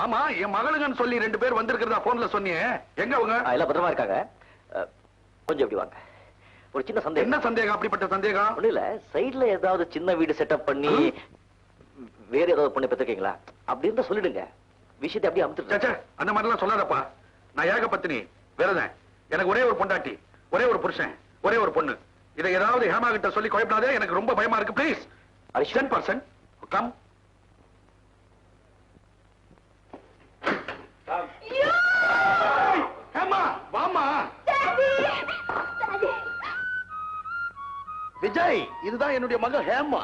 ஆமா, என் மகளுங்கன்னு சொல்லி 2 பேர் வந்திருக்கிறதா போன்ல சொன்னியே, எங்க அவங்க? எல்லாம் பத்திரமா இருக்காங்க. கொஞ்சம் எப்படி வாங்க. ஒரு சின்ன சந்தேகம். என்ன சந்தேகம்? அப்படிப்பட்ட சந்தேகம் ஒண்ணு இல்ல, சைடுல ஏதாவது சின்ன வீடு செட்டப் பண்ணி வேற ஏதாவது பண்ணி பெற்றுக்கீங்களா அப்படி இருந்தா சொல்லிடுங்க, விஷயத்தை அப்படியே அமுத்துட்டு. அந்த மாதிரி எல்லாம் சொல்லாதப்பா. நான் ஏக பத்தினி, வேறதான். எனக்கு ஒரே ஒரு பொண்டாட்டி, ஒரே ஒரு புருஷன், ஒரே ஒரு பொண்ணு. இதை ஏதாவது ஹேமா கிட்ட சொல்லி குழப்பினாதே, எனக்கு ரொம்ப பயமா இருக்கு. Please 10% come. ஹேமா வாமா. விஜய், இதுதான் என்னுடைய மகள் ஹேமா.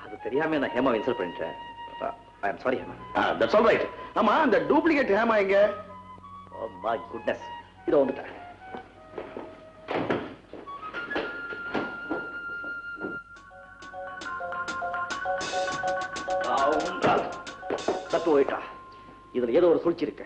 அது தெரியாம நான் ஹேமா இன்சல்ட் பண்ணிட்டேன். I am sorry Hema. That's all right. ஆமா, அந்த டூப்ளிகேட் ஹேமா எங்க? ஓ மை குட்னஸ், இதோ வந்துட்டேன். தப்பு போயிட்டா. இதுல ஏதோ ஒரு சூழ்ச்சி இருக்கு.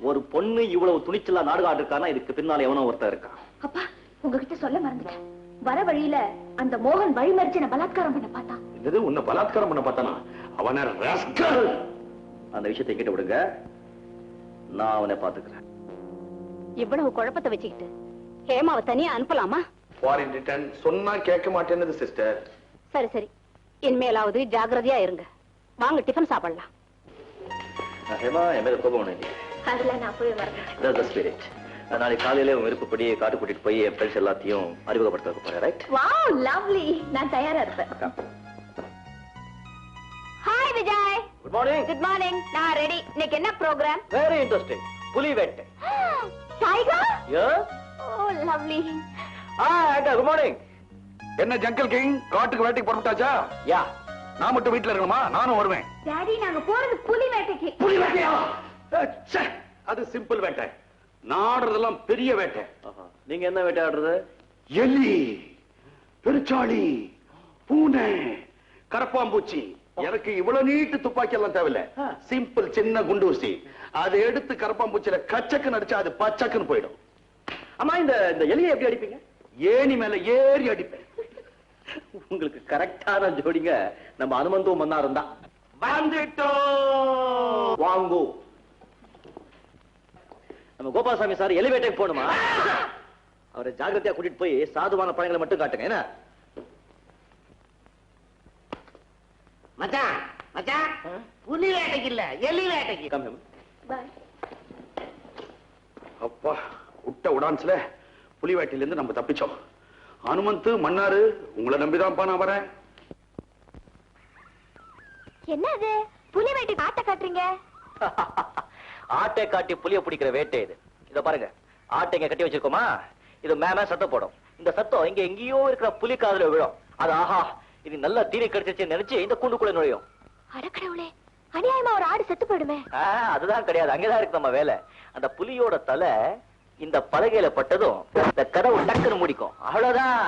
ஒரு பொண்ணு இவ்வளவு துணிச்சலா நாடகம் ஆடிருக்கானா, இதுக்கு பின்னால எவனோ ஒருத்தர் இருக்கான். அப்பா, உங்ககிட்ட சொல்ல மறந்துட்டேன். வர வழியில அந்த மோகன் வழிமறிச்சு பலாத்காரம் பண்ண பார்த்தான். இது உன்னை பலாத்காரம் பண்ண பார்த்தானா? அவன ராஸ்கல். அந்த விஷயத்தை கிட்ட விடுங்க, நான் அவனை பாத்துக்கிறேன். இவ்வளவு குழப்பத்தை வச்சுக்கிட்டு ஹேமாவை தனியா அனுப்பலாமா? ஃபாரின் ரிட்டர்ன் சொன்னா கேட்க மாட்டேன்னு சிஸ்டர். சரி சரி, இனிமேலாவது ஜாக்கிரதையா இருங்க. வாங்க டிஃபன் சாப்பிடலாம். ஹேமா, என் மேல கோபம் ஒண்ணு இல்லையே. அதெல்லாம் நான் போய் வரேன். நாளைக்கு காலையில உன் விருப்பப்படி காட்டு கூட்டிட்டு போய் என் ஃப்ரெண்ட்ஸ் எல்லாத்தையும் அறிமுகப்படுத்த போறேன். ரைட்? Wow, lovely. நான் தயாரா இருப்பேன். Hi Vijay. Good morning. Good morning. நான் ரெடி. இன்னைக்கு என்ன ப்ரோகிராம்? Very interesting. புலி வேட்டை. Tiger? Yes. Oh lovely. Good morning. என்ன ஜங்கல் கிங், காட்டுக்கு வேட்டைக்கு புறப்பட்டாச்சா? யா. நான் மட்டும் வீட்டுல இருக்கணுமா? நானும் வருவேன். டாடி, நாங்க போறது புலி வேட்டைக்கு. புலி வேட்டையா? அது சிம்பிள் வேட்டை. நாடுறதெல்லாம் பெரிய வேட்டை. நீங்க என்ன வேட்டை ஆடுறது? எலி, பெருச்சாளி, பூனை, கரப்பாம்பூச்சி. எனக்கு இவ்வளவு நீட்டு துப்பாக்கி எல்லாம் தேவையில்ல. சிம்பிள் சின்ன குண்டூசி. அதை எடுத்து கரப்பாம்பூச்சியில கச்சக்கு நடிச்சா அது பச்சக்குன்னு போயிடும். அம்மா, இந்த எலியை எப்படி அடிப்பீங்க? ஏணி மேல ஏறி அடிப்பேன். உங்களுக்கு கரெக்டான ஜோடிங்க நம்ம அனுமந்தும் மன்னாரும் தான். வந்துட்டோம். வாங்கோ. நம்ம கோபாலசாமி சார் எலி வேட்டைக்கு போகணுமா? அவரை ஜாகிரதையா கூட்டிட்டு போய் சாதுவான பழங்களை மட்டும் காட்டுங்க. என்ன மச்சான், மச்சான், புலி வேட்டைக்கு இல்ல, எலி வேட்டைக்கு. பை. அப்பா, விட்ட உடான்ஸ்ல புலி வேட்டையில இருந்து நம்ம தப்பிச்சோம். அனுமந்து மன்னாரு, உங்களை நம்பிதான்ப்பா நான் வரேன். என்ன இது? புலி வேட்டைக்கு ஆட்ட காட்டுறீங்க? ஆட்டை காட்டி புலிய பிடிக்கிற வேட்டை இது. இத பாருங்க, ஆட்டை இங்க கட்டி வச்சிருக்கோமா, இது மேல சத்தம் போடும். இந்த சத்தம் இங்க எங்கேயோ இருக்கிற புலி காதுல விழும். அது ஆஹா, இது நல்ல தீனி கிடைச்சிச்சு நினைச்சு இந்த கூண்டுக்குள்ள நுழையும். அடக்கடவுளே, அநியாயமா ஒரு ஆடு செத்து போயிடுமே. அதுதான் கிடையாது, அங்கதான் இருக்கு நம்ம வேலை. அந்த புலியோட தலை இந்த பலகையில பட்டதும் இந்த கதவு டக்குன்னு முடிக்கும். அவ்வளவுதான்,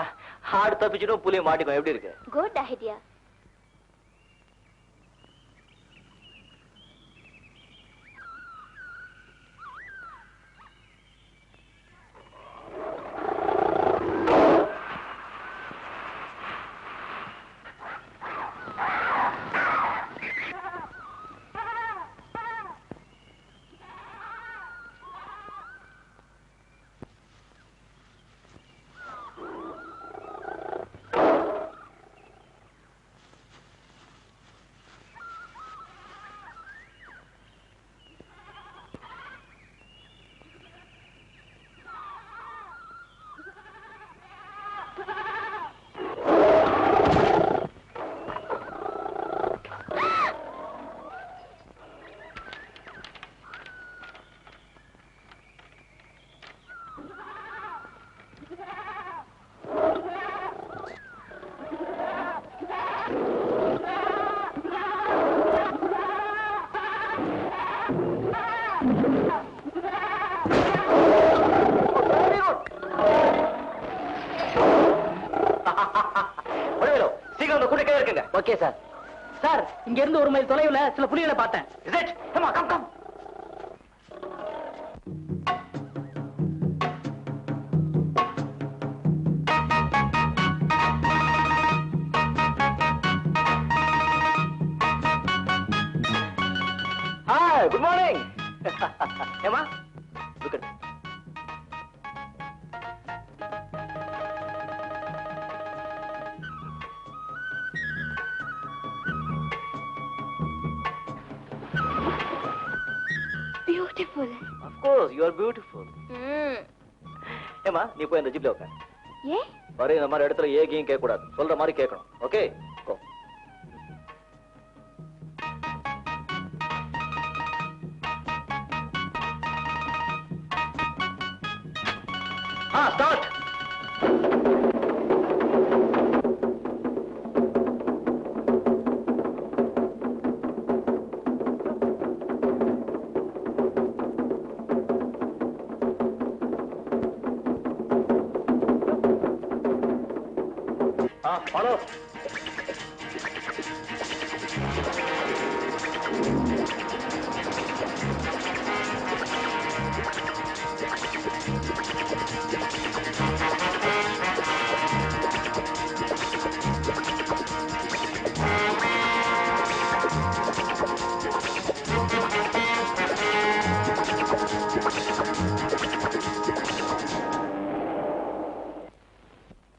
ஆடு தப்பிச்சிடும், புலி மாட்டிக்கும். எப்படி இருக்கு? Good idea. Okay sir. Sir, இங்க இருந்து 1 மைல் தொலைவுல சில புலிகளை பார்த்தேன். Beautiful. Of course, you are beautiful. ஏமா நீ போய் அந்த ஜிப்ல உட்கார். ஏ வர இந்த மாதிரி இடத்துல ஏகியும் கேட்க கூடாது, சொல்ற மாதிரி கேட்கணும். Okay go. Start. Follow.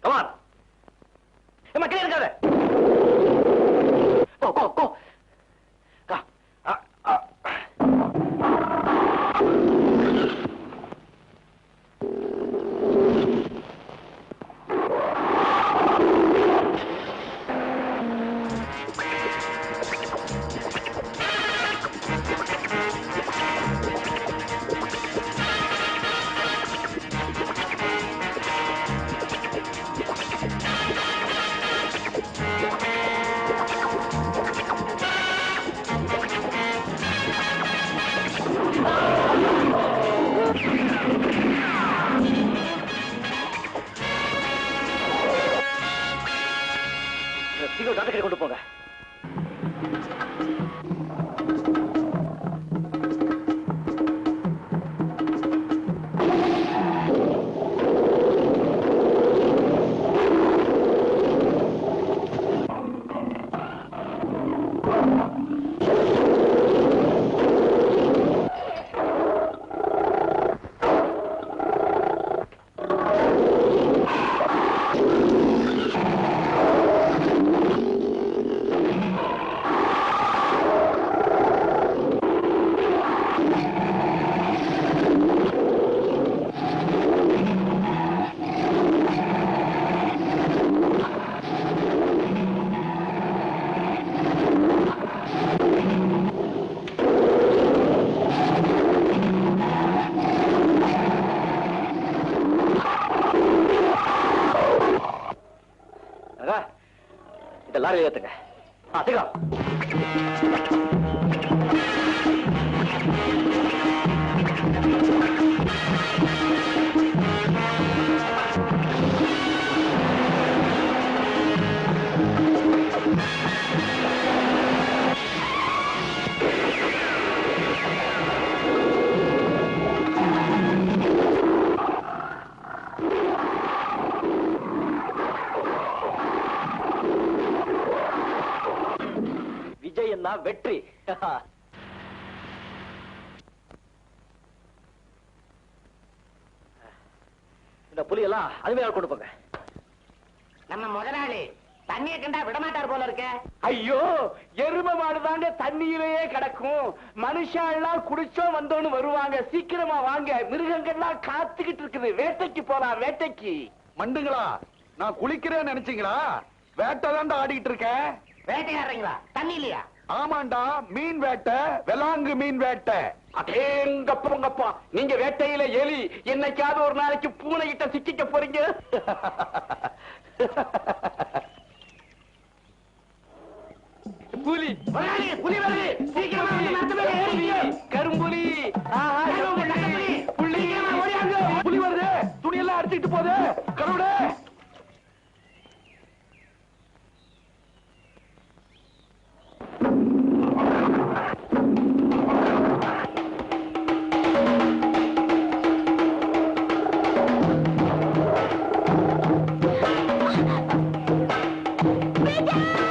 Come on. ஏமா கீழே இருக்காத. கோ கோ கோ. கா. சீக்கிரம் டாக்டர் கிட்ட கொண்டு போங்க. இந்த லாரியில் ஏத்துங்க. சீக்கிரம். விஜயன்னா வெற்றி. இந்த புலி எல்லாம் அதுவே கொண்டு போங்க. நம்ம முதலாளி தண்ணியை கண்டா விடமாட்டார் போல இருக்க. ஐயோ, எரும மாடுதாங்க தண்ணியிலேயே கிடக்கும். மனுஷாலாம் குடிச்சோம் வந்தோன்னு வருவாங்க. சீக்கிரமா வாங்க, மிருகங்கள்லாம் காத்துக்கிட்டு இருக்குது. வேட்டைக்கு போலாம், வேட்டைக்கு. மண்டுங்களா, நான் குளிக்கிறேன்னு நினைச்சீங்களா? வேட்டை தாண்டா ஆடிக்கிட்டு இருக்கேன். வேட்டையாடுறீங்களா? தண்ணி இல்லையா? ஆமாண்டா, மீன் வேட்டை, வெளாங்கு மீன் வேட்டை. அடேங்கப்பா, நீங்க வேட்டையில எலி, என்னைக்காவது ஒரு நாளைக்கு பூனை கிட்ட சிக்கிக்க போறீங்க. புலி புலி வருது. சீக்கிரமா வந்து மரத்து மேல ஏறுங்க. கரும்புலி. புலி ஓடியாங்க. புலி வருது, துணியெல்லாம் அடிச்சுக்கிட்டு போகுது. கடவுளே, விஜய்